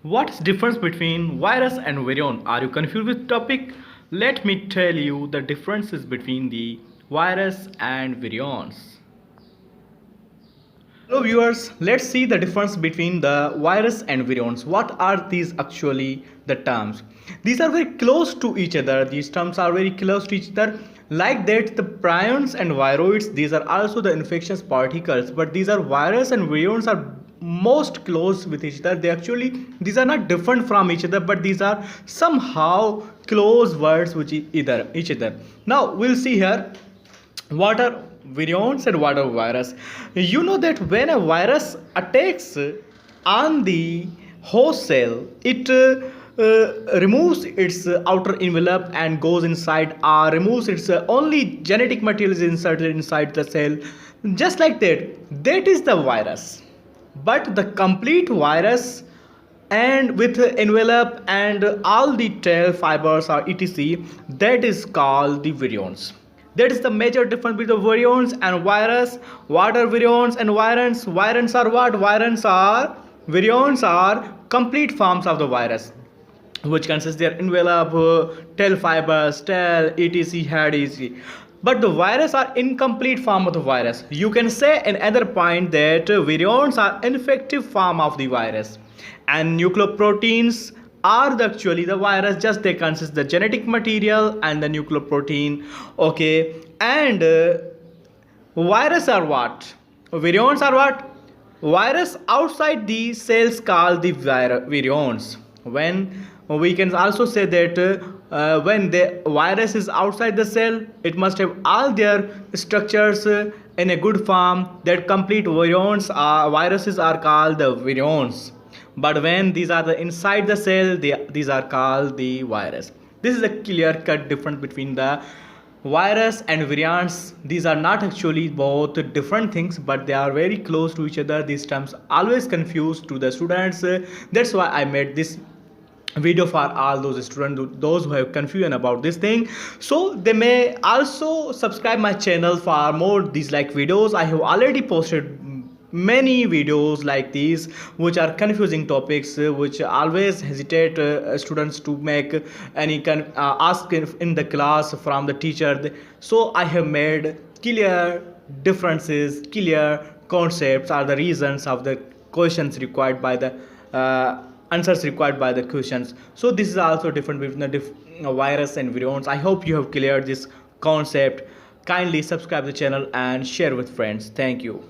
What's difference between virus and virion? Are you confused with topic? Let me tell you the differences between the virus and virions. Hello viewers, let's see the difference between the virus and virions. What are these actually the terms? These are very close to each other. These terms are very close to each other. Like that, the prions and viroids, these are also the infectious particles, but these are virus and virions are most close with each other. These are not different from each other, but these are somehow close words with each other. Now we'll see here what are virions and what are virus. You know that when a virus attacks on the host cell, it removes its outer envelope and goes inside, or removes its only genetic material is inserted inside the cell, just like that is the virus. But the complete virus and with envelope and all the tail fibers or etc, that is called the virions. That is the major difference between the virions and virus. What are virions and virons? Virons are what? Virions are complete forms of the virus, which consists their envelope, tail fibers, tail, etc, head, etc. But the virus are incomplete form of the virus. You can say another point that virions are infective form of the virus, and nucleoproteins are actually the virus. Just they consist the genetic material and the nucleoprotein. Okay, and virus are what? Virions are what? Virus outside the cells called the virions. When we can also say that when the virus is outside the cell, it must have all their structures in a good form. That complete viruses are called the virions. But when these are the inside the cell, these are called the virus. This is a clear cut difference between the virus and virions. These are not actually both different things, but they are very close to each other. These terms always confuse to the students. That's why I made this video for all those students, those who have confusion about this thing, so they may also subscribe my channel for more these like videos. I have already posted many videos like these which are confusing topics, which always hesitate students to make any ask in the class from the teacher. So I have made clear differences, clear concepts are the reasons of the questions required by the answers required by the questions. So this is also different between the virus and virions. I hope you have cleared this concept. Kindly subscribe the channel and share with friends. Thank you.